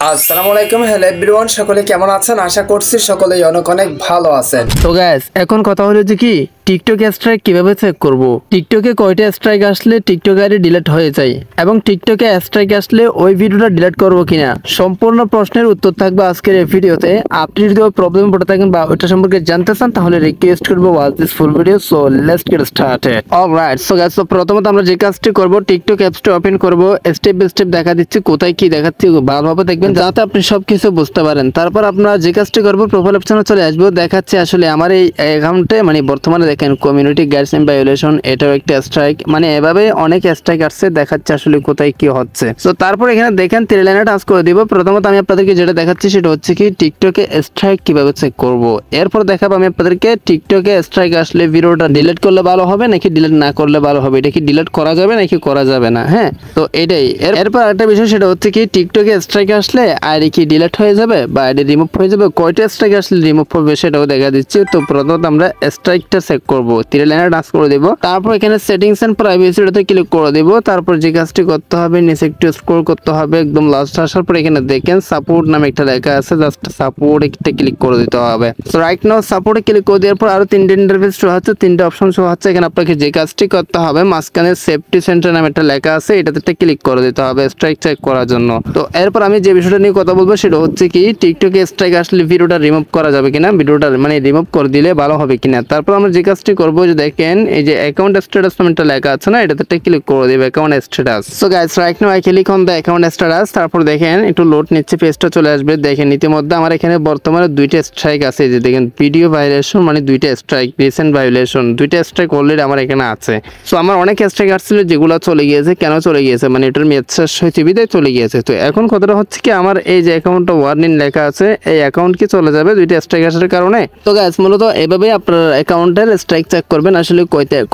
আসসালামু আলাইকুম, hello everyone, সকলে কেমন আছেন? আশা করছি সকলেই অনেক অনেক ভালো আছেন। তো গাইস, এখন কথা হলো যে কি টিকটক স্ট্রাইক কিভাবে চেক করব। টিকটকে কয়টা স্ট্রাইক আসলে টিকটক আইডি ডিলিট হয়ে যায় এবং টিকটকে স্ট্রাইক আসলে ওই ভিডিওটা ডিলিট করব কিনা, সম্পূর্ণ প্রশ্নের উত্তর থাকবে আজকের এই ভিডিওতে। আপনি যদি ওই প্রবলেম পড়ে থাকেন বা ওইটা সম্পর্কে জানতে চান তাহলে রিকোয়েস্ট করব watch this full video. So let's get started. Alright, so guys, প্রথমত আমরা যে কাজটি করব, টিকটক অ্যাপসটা ওপেন করব। স্টেপ বাই স্টেপ দেখা দিচ্ছি কোথায় কি দেখাচ্ছি, ভালোভাবে দেখবেন যাতে আপনি সবকিছু বুঝতে পারেন। তারপর আমরা যে কাজটি করব, প্রোফাইল অপশনে চলে আসবো। দেখাচ্ছে আসলে আমার এই অ্যাকাউন্টে মানে বর্তমানে দেখেন কমিউনিটি গাইডলাইন ভায়োলেশন, এটাও একটা স্ট্রাইক, মানে এভাবে অনেক স্ট্রাইক আসছে, দেখাচ্ছে আসলে কোথায় কি হচ্ছে। সো তারপর এখানে দেখেন 3 লাইনে টাচ করে দিব। প্রথমত আমি আপনাদেরকে যেটা দেখাচ্ছি সেটা হচ্ছে কি টিকটকে স্ট্রাইক কিভাবে চেক করব। এরপর দেখাবো আমি আপনাদেরকে টিকটকে স্ট্রাইক আসলে ভিডিওটা ডিলিট করলে ভালো হবে নাকি ডিলিট না করলে ভালো হবে, এটা কি ডিলিট করা যাবে নাকি করা যাবে না। হ্যাঁ, তো এটাই। এরপর একটা বিষয় সেটা হচ্ছে কি টিকটকে স্ট্রাইক আসলে আইডি কি ডিলিট হয়ে যাবে বা আইডি রিমুভ হয়ে যাবে, কয়টা স্ট্রাইক আসলে রিমুভ হবে সেটাও দেখা দিচ্ছি। তো প্রথমত আমরা স্ট্রাইকটা চেক করব, 3 লাইনে টাচ করে দেব। তারপর এখানে সেটিংস এন্ড প্রাইভেসি এটাতে ক্লিক করে দেব। তারপর যে কাজটি করতে হবে, নিচে একটু স্ক্রল করতে হবে, একদম লাস্ট আসার পর এখানে দেখেন সাপোর্ট নামে একটা লেখা আছে, জাস্ট সাপোর্ট একটা ক্লিক করে দিতে হবে। সো রাইট নাও সাপোর্টে ক্লিক করে দেওয়ার পর আরো 3টা ইন্টারফেস শো হচ্ছে, 3টা অপশন শো হচ্ছে। এখানে আপনাকে যে কাজটি করতে হবে, মাঝখানে সেফটি সেন্টার নামে একটা লেখা আছে, এটাতে একটা ক্লিক করে দিতে হবে স্ট্রাইক চেক করার জন্য। তো এরপর আমি যে বিষয়টা নিয়ে কথা বলবো সেটা হচ্ছে কি টিকটকে স্ট্রাইক আসলে ভিডিওটা রিমুভ করা যাবে কিনা, ভিডিওটা মানে রিমুভ করে দিলে ভালো হবে কিনা। তারপর আমরা যে কাজটি করবো, যে দেখেন এই যে অ্যাকাউন্ট স্ট্যাটাস নামে একটা লেখা আছে না, এটাতে একটা ক্লিক করে দেব account status. So guys, right now I click on the account status. তারপর দেখেন একটু লোড নিচ্ছে, পেজটা চলে আসবে। দেখেন ইতিমধ্যে আমার এখানে বর্তমানে 2টা স্ট্রাইক আছে, যে দেখেন ভিডিও ভায়োলেশন মানে 2টা স্ট্রাইক, রিসেন্ট ভায়োলেশন 2টা স্ট্রাইক অলরেডি আমার এখানে আছে। সো আমার অনেক স্ট্রাইক আসছিল যেগুলো চলে গিয়েছে। কেন চলে গিয়েছে, মানে এটার মেয়াদ শেষ হয়েছে বিদায় চলে গিয়েছে। তো এখন কথাটা হচ্ছে কি আমার এই যে অ্যাকাউন্টটা ওয়ার্নিং লেখা আছে, এই অ্যাকাউন্ট কি চলে যাবে 2টা স্ট্রাইক আসার কারণে। তো গাইস, মূলত এভাবে আপনার অ্যাকাউন্টের স্ট্রাইক চেক করবেন আসলে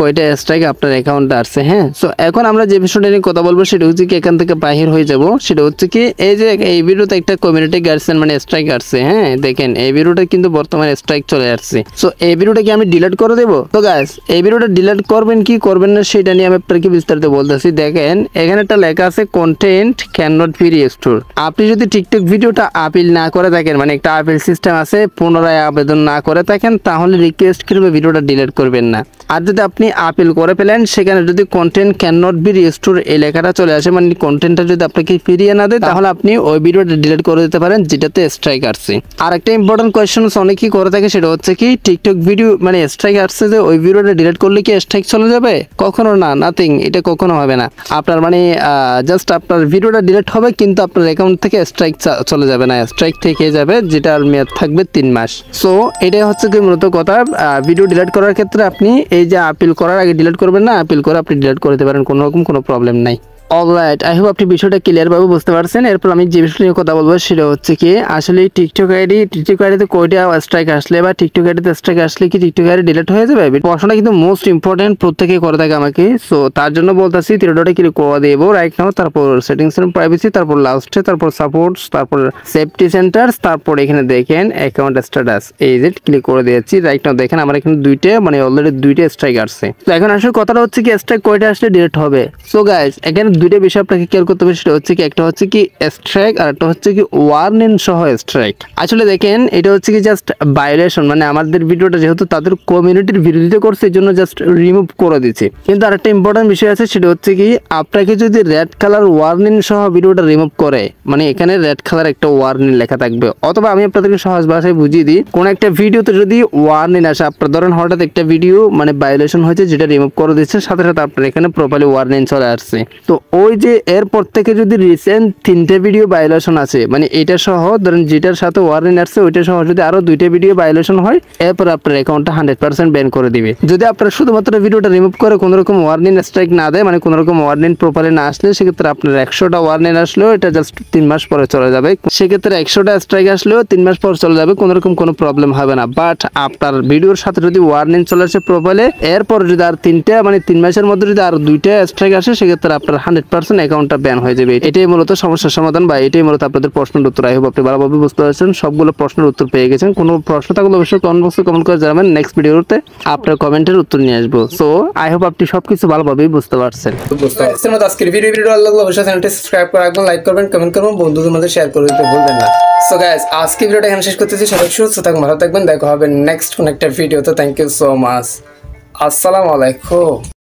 কয়টা স্ট্রাইক আপনার অ্যাকাউন্টে আসছে। হ্যাঁ, সো এখন আমরা যে বিষয়টা নিয়ে কথা বলবো সেটা হচ্ছে কি এখান থেকে বাহির হয়ে যাব। সেটা হচ্ছে কি এই যে এই ভিডিওতে একটা কমিউনিটি গাইডলাইন মানে স্ট্রাইক আসছে। হ্যাঁ, দেখেন এই ভিডিওটা কিন্তু বর্তমানে স্ট্রাইক চলে আসছে। সো এই ভিডিওটা কি আমি ডিলিট করে দেব? তো গাইস, এই ভিডিওটা ডিলিট করবেন কি করবেন না সেটা নিয়ে আমি আপনাকে বিস্তারিত বলতেছি। দেখেন এখানে একটা লেখা আছে content can not be restore. আপনি যদি টিকটক ভিডিওটা আপিল না করে থাকেন, মানে একটা আপিল সিস্টেম আছে, পুনরায় আবেদন না করে থাকেন, তাহলে রিকোয়েস্ট করবে ভিডিওটা ডিলিট করবেন না। আর যদি আপনি আপিল করে ফেলেন, সেখানে যদি content can not be restore এই লেখাটা চলে আসে, মানে কন্টেন্টটা যদি আপনাকে ফিরিয়ে না দেয়, তাহলে আপনি ওই ভিডিওটা ডিলিট করে দিতে পারেন যেটাতে স্ট্রাইক আসছে। আর একটা ইম্পর্টেন্ট কোয়েশ্চেন অনেকেই করে থাকে, সেটা হচ্ছে কি টিকটক ভিডিও মানে স্ট্রাইক আসছে যে ওই ভিডিওটা ডিলিট করলে কি স্ট্রাইক চলে যাবে? কখনো না, নাথিং, এটা কখনো হবে না। আপনার মানে জাস্ট আপনার ভিডিওটা ডিলিট হবে কিন্তু আপনার অ্যাকাউন্ট থেকে স্ট্রাইক চলে যাবে না, স্ট্রাইক থেকে যাবে, যেটার মেয়াদ থাকবে 3 মাস। সো এটাই হচ্ছে কি মূলত কথা। ভিডিও ডিলিট করার ক্ষেত্রে আপনি এই যে আপিল করার আগে ডিলিট করবেন না, আপিল করে আপনি ডিলিট করতে পারেন, কোনো রকম কোনো প্রবলেম নাই। অলরাইট, আই হোপ আপনি বিষয়টা ক্লিয়ার ভাবে বুঝতে পারছেন। এরপর আমি যে বিষয়টা নিয়ে কথা বলবো সেটা হচ্ছে কি আসলে টিকটক আইডিতে কয়টা স্ট্রাইক আসলে বা টিকটক আইডিতে স্ট্রাইক আসলে কি টিকটক আইডি ডিলিট হয়ে যাবে? প্রশ্নটা কিন্তু মোস্ট ইম্পর্টেন্ট, প্রত্যেকেই করে থাকে আমাকে। সো তার জন্য বলতেছি 3 ডটে ক্লিক করে দেব রাইট নাও, তারপর সেটিংস এন্ড প্রাইভেসি, তারপর লাস্টে, তারপর সাপোর্টস, তারপর সেফটি সেন্টারস, তারপর এখানে দেখেন অ্যাকাউন্ট স্ট্যাটাস, এই যে ক্লিক করে দিয়েছি। রাইট নাও দেখেন আমার এখানে 2টা মানে অলরেডি 2টা স্ট্রাইক আসছে। তো এখন আসলে কথাটা হচ্ছে কি স্ট্রাইক কয়টা আসলে ডিলিট হবে। সো গাইস, এখানে 2টা বিষয় আপনাকে খেয়াল করতে হবে, সেটা হচ্ছে কি একটা হচ্ছে কি স্ট্রাইক আর একটা হচ্ছে কি ওয়ার্নিং সহ স্ট্রাইক। আসলে দেখেন এটা হচ্ছে কি জাস্ট ভায়োলেশন, মানে আমাদের ভিডিওটা যেহেতু তাদের কমিউনিটির বিরোধিতা করছে এই জন্য জাস্ট রিমুভ করে দিচ্ছে। কিন্তু আরেকটা ইম্পর্টেন্ট বিষয় আছে, সেটা হচ্ছে কি আপনাকে যদি রেড কালার ওয়ার্নিং সহ ভিডিওটা রিমুভ করে, মানে এখানে রেড কালার একটা ওয়ার্নিং লেখা থাকবে, অথবা আমি আপনাদেরকে সহজ ভাষায় বুঝিয়ে দিই, কোন একটা ভিডিওতে যদি ওয়ার্নিং আসে, আপনার ধরেন হঠাৎ একটা ভিডিও মানে ভায়োলেশন হয়েছে যেটা রিমুভ করে দিচ্ছে, সাথে সাথে আপনার এখানে প্রপারলি ওয়ার্নিং চলে আসছে। তো ওই যে এরপর থেকে যদি রিসেন্ট 3টে ভিডিও ভায়োলেশন আছে, মানে এটা সহ ধরেন যেটার সাথে ওয়ার্নিং আসছে ওইটা সহ যদি আরো 2টে ভিডিও ভায়োলেশন হয়, এরপর আপনার অ্যাকাউন্টটা 100% ব্যান করে দিবে। যদি আপনার শুধুমাত্র ভিডিওটা রিমুভ করে কোনো রকম ওয়ার্নিং স্ট্রাইক না দেয়, মানে কোনো রকম ওয়ার্নিং প্রপারলি না আসলে, সেক্ষেত্রে আপনার 100টা ওয়ার্নিং আসলেও এটা জাস্ট 3 মাস পরে চলে যাবে। সেক্ষেত্রে 100টা স্ট্রাইক আসলেও 3 মাস পর চলে যাবে, কোনো রকম কোনো প্রবলেম হবে না। বাট আপনার ভিডিওর সাথে যদি ওয়ার্নিং চলে আসে প্রপারলি, এরপর যদি আর 3টা মানে 3 মাসের মধ্যে যদি আর 2টা স্ট্রাইক আসে, সেক্ষেত্রে আপনার 100% অ্যাকাউন্টটা ব্যান হয়ে যাবে। এটাই মূলত সমস্যার সমাধান বা এটাই মূলত আপনাদের প্রশ্নের উত্তর। আই হোপ আপনি ভালোভাবে বুঝতে পারছেন, সবগুলো প্রশ্নের উত্তর পেয়ে গেছেন। কোনো প্রশ্ন থাকলে অবশ্যই কমেন্ট বক্সে কমেন্ট করে জানাবেন, নেক্সট ভিডিওতে আপনার কমেন্টের উত্তর নিয়ে আসবো। সো আই হোপ আপনি সবকিছু ভালোভাবেই বুঝতে পারছেন। আজকের ভিডিও ভালো লাগলে অবশ্যই চ্যানেলটি সাবস্ক্রাইব করে রাখবেন, লাইক করবেন, কমেন্ট করবেন, বন্ধুদের মধ্যে শেয়ার করে দিতে ভুলবেন না। সো গাইস, আজকে ভিডিওটা এখানে শেষ করতেছি। সবাই সুস্থ থাকুন, ভালো থাকবেন, দেখা হবে নেক্সট কোন একটা ভিডিওতে। Thank you so much. আসসালামু আলাইকুম।